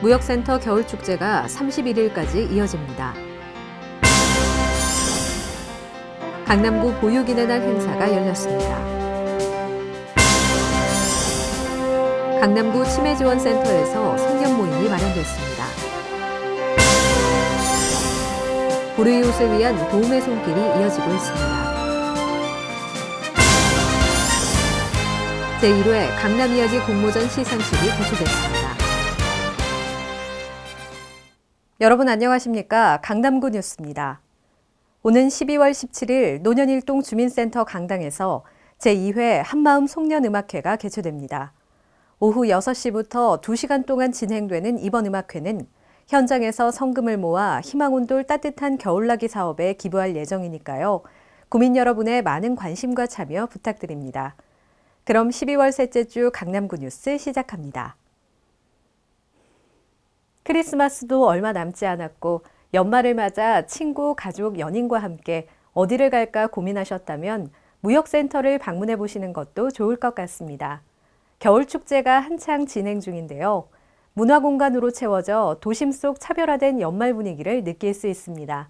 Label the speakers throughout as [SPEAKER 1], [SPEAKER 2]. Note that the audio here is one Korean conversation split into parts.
[SPEAKER 1] 무역센터 겨울축제가 31일까지 이어집니다. 강남구 보육인의 날 행사가 열렸습니다. 강남구 치매지원센터에서 송년 모임이 마련됐습니다. 불우이웃을 위한 도움의 손길이 이어지고 있습니다. 제1회 강남이야기 공모전 시상식이 개최됐습니다. 여러분 안녕하십니까? 강남구 뉴스입니다. 오는 12월 17일 노년일동 주민센터 강당에서 제2회 한마음 송년음악회가 개최됩니다. 오후 6시부터 2시간 동안 진행되는 이번 음악회는 현장에서 성금을 모아 희망온돌 따뜻한 겨울나기 사업에 기부할 예정이니까요. 구민 여러분의 많은 관심과 참여 부탁드립니다. 그럼 12월 셋째 주 강남구 뉴스 시작합니다. 크리스마스도 얼마 남지 않았고 연말을 맞아 친구, 가족, 연인과 함께 어디를 갈까 고민하셨다면 무역센터를 방문해 보시는 것도 좋을 것 같습니다. 겨울축제가 한창 진행 중인데요. 문화공간으로 채워져 도심 속 차별화된 연말 분위기를 느낄 수 있습니다.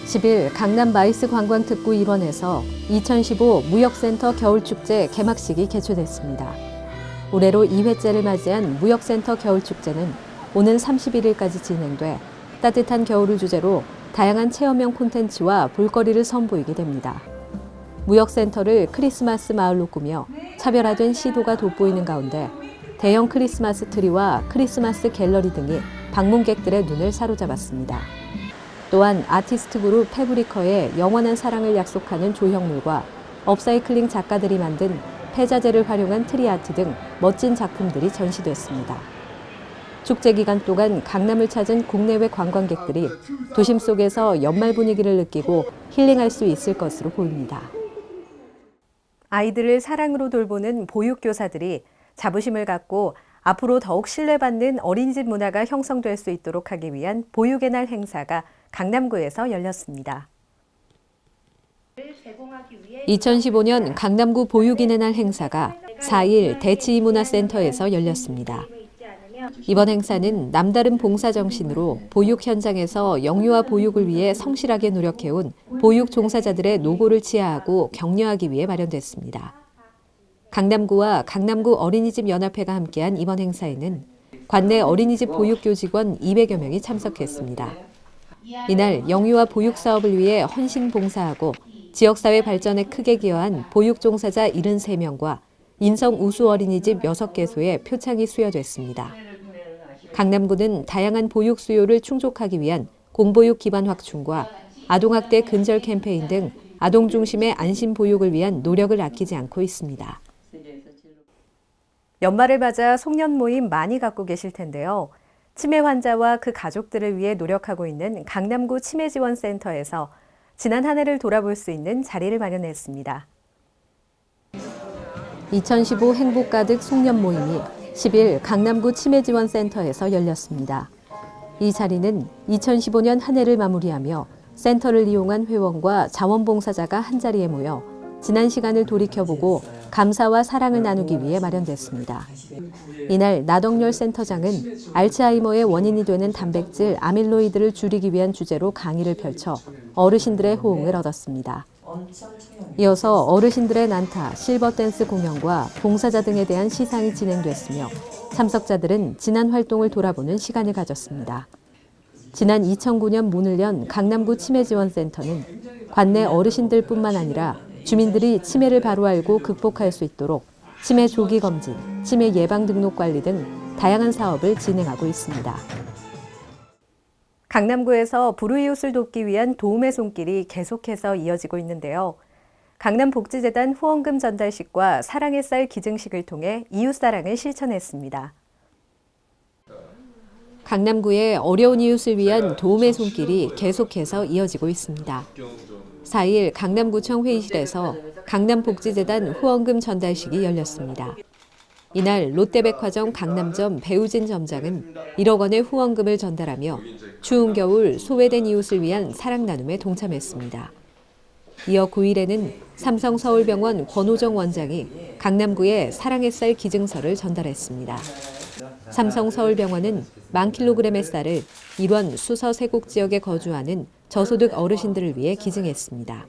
[SPEAKER 1] 10일 강남 마이스 관광특구 일원에서 2015 무역센터 겨울축제 개막식이 개최됐습니다. 올해로 2회째를 맞이한 무역센터 겨울축제는 오는 31일까지 진행돼 따뜻한 겨울을 주제로 다양한 체험형 콘텐츠와 볼거리를 선보이게 됩니다. 무역센터를 크리스마스 마을로 꾸며 차별화된 시도가 돋보이는 가운데 대형 크리스마스 트리와 크리스마스 갤러리 등이 방문객들의 눈을 사로잡았습니다. 또한 아티스트 그룹 패브리커의 영원한 사랑을 약속하는 조형물과 업사이클링 작가들이 만든 폐자재를 활용한 트리아트 등 멋진 작품들이 전시됐습니다. 축제 기간 동안 강남을 찾은 국내외 관광객들이 도심 속에서 연말 분위기를 느끼고 힐링할 수 있을 것으로 보입니다. 아이들을 사랑으로 돌보는 보육교사들이 자부심을 갖고 앞으로 더욱 신뢰받는 어린이집 문화가 형성될 수 있도록 하기 위한 보육의 날 행사가 강남구에서 열렸습니다. 2015년 강남구 보육인의 날 행사가 4일 대치이문화센터에서 열렸습니다. 이번 행사는 남다른 봉사 정신으로 보육 현장에서 영유아 보육을 위해 성실하게 노력해온 보육 종사자들의 노고를 치하하고 격려하기 위해 마련됐습니다. 강남구와 강남구 어린이집 연합회가 함께한 이번 행사에는 관내 어린이집 보육교직원 200여 명이 참석했습니다. 이날 영유아 보육 사업을 위해 헌신 봉사하고 지역사회 발전에 크게 기여한 보육 종사자 73명과 인성 우수 어린이집 6개소에 표창이 수여됐습니다. 강남구는 다양한 보육 수요를 충족하기 위한 공보육 기반 확충과 아동학대 근절 캠페인 등 아동 중심의 안심 보육을 위한 노력을 아끼지 않고 있습니다. 연말을 맞아 송년 모임 많이 갖고 계실 텐데요. 치매 환자와 그 가족들을 위해 노력하고 있는 강남구 치매지원센터에서 지난 한 해를 돌아볼 수 있는 자리를 마련했습니다. 2015 행복 가득 송년 모임이 10일 강남구 치매지원센터에서 열렸습니다. 이 자리는 2015년 한 해를 마무리하며 센터를 이용한 회원과 자원봉사자가 한자리에 모여 지난 시간을 돌이켜보고 감사와 사랑을 나누기 위해 마련됐습니다. 이날 나덕열 센터장은 알츠하이머의 원인이 되는 단백질 아밀로이드를 줄이기 위한 주제로 강의를 펼쳐 어르신들의 호응을 얻었습니다. 이어서 어르신들의 난타, 실버댄스 공연과 봉사자 등에 대한 시상이 진행됐으며 참석자들은 지난 활동을 돌아보는 시간을 가졌습니다. 지난 2009년 문을 연 강남구 치매지원센터는 관내 어르신들뿐만 아니라 주민들이 치매를 바로 알고 극복할 수 있도록 치매 조기 검진, 치매 예방 등록 관리 등 다양한 사업을 진행하고 있습니다. 강남구에서 불우이웃을 돕기 위한 도움의 손길이 계속해서 이어지고 있는데요. 강남복지재단 후원금 전달식과 사랑의 쌀 기증식을 통해 이웃사랑을 실천했습니다. 강남구의 어려운 이웃을 위한 도움의 손길이 계속해서 이어지고 있습니다. 4일 강남구청 회의실에서 강남복지재단 후원금 전달식이 열렸습니다. 이날 롯데백화점 강남점 배우진 점장은 1억 원의 후원금을 전달하며 추운 겨울 소외된 이웃을 위한 사랑 나눔에 동참했습니다. 이어 9일에는 삼성서울병원 권호정 원장이 강남구에 사랑의 쌀 기증서를 전달했습니다. 삼성서울병원은 10,000kg의 쌀을 일원 수서 세곡 지역에 거주하는 저소득 어르신들을 위해 기증했습니다.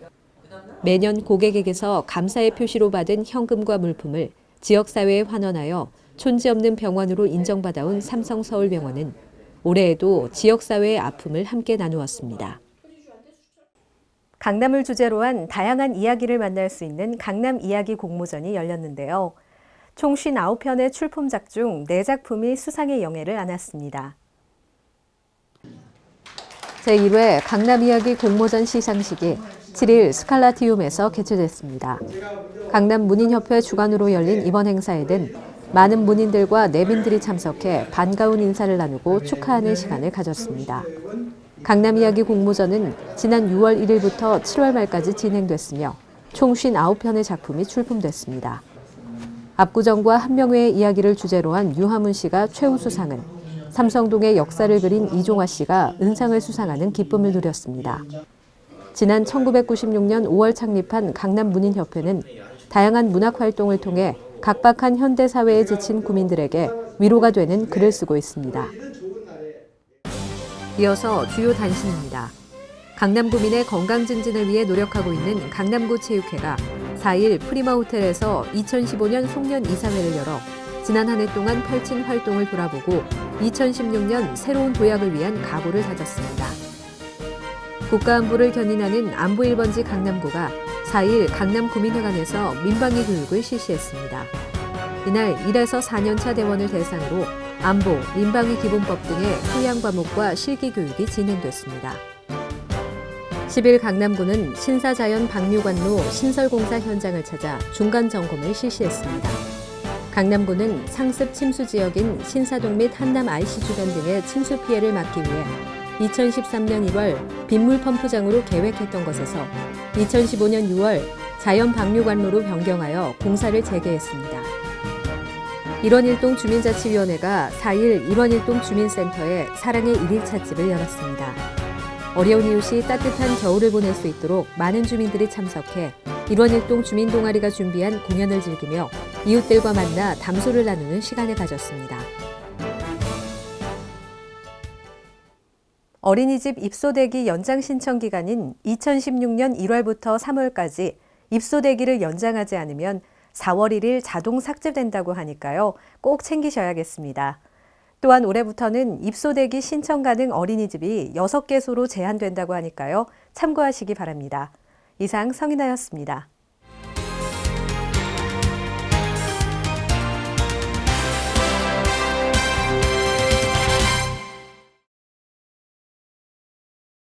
[SPEAKER 1] 매년 고객에게서 감사의 표시로 받은 현금과 물품을 지역사회에 환원하여 촌지 없는 병원으로 인정받아온 삼성서울병원은 올해에도 지역사회의 아픔을 함께 나누었습니다. 강남을 주제로 한 다양한 이야기를 만날 수 있는 강남 이야기 공모전이 열렸는데요. 총 59편의 출품작 중 4작품이 수상의 영예를 안았습니다. 제1회 강남 이야기 공모전 시상식이 7일 스칼라티움에서 개최됐습니다. 강남 문인협회 주관으로 열린 이번 행사에는 많은 문인들과 내빈들이 참석해 반가운 인사를 나누고 축하하는 시간을 가졌습니다. 강남 이야기 공모전은 지난 6월 1일부터 7월 말까지 진행됐으며 총 59편의 작품이 출품됐습니다. 압구정과 한명회의 이야기를 주제로 한 유하문 씨가 최우수상을, 삼성동의 역사를 그린 이종화 씨가 은상을 수상하는 기쁨을 누렸습니다. 지난 1996년 5월 창립한 강남문인협회는 다양한 문학활동을 통해 각박한 현대사회에 지친 구민들에게 위로가 되는 글을 쓰고 있습니다. 이어서 주요 단신입니다. 강남구민의 건강 증진을 위해 노력하고 있는 강남구 체육회가 4일 프리마 호텔에서 2015년 송년 이사회를 열어 지난 한 해 동안 펼친 활동을 돌아보고 2016년 새로운 도약을 위한 각오를 다졌습니다. 국가안보를 견인하는 안보 1번지 강남구가 4일 강남구민회관에서 민방위 교육을 실시했습니다. 이날 1에서 4년차 대원을 대상으로 안보, 민방위 기본법 등의 소양 과목과 실기 교육이 진행됐습니다. 10일 강남구는 신사자연 박류관로 신설공사 현장을 찾아 중간 점검을 실시했습니다. 강남구는 상습 침수 지역인 신사동 및 한남 IC 주변 등의 침수 피해를 막기 위해 2013년 1월 빗물 펌프장으로 계획했던 것에서 2015년 6월 자연 박류관로로 변경하여 공사를 재개했습니다. 일원일동 주민자치위원회가 4일 일원일동 주민센터에 사랑의 1일 찻집을 열었습니다. 어려운 이웃이 따뜻한 겨울을 보낼 수 있도록 많은 주민들이 참석해 일원일동 주민동아리가 준비한 공연을 즐기며 이웃들과 만나 담소를 나누는 시간을 가졌습니다. 어린이집 입소대기 연장 신청 기간인 2016년 1월부터 3월까지 입소대기를 연장하지 않으면 4월 1일 자동 삭제된다고 하니까요. 꼭 챙기셔야겠습니다. 또한 올해부터는 입소대기 신청 가능 어린이집이 6개소로 제한된다고 하니까요. 참고하시기 바랍니다. 이상 성인아였습니다.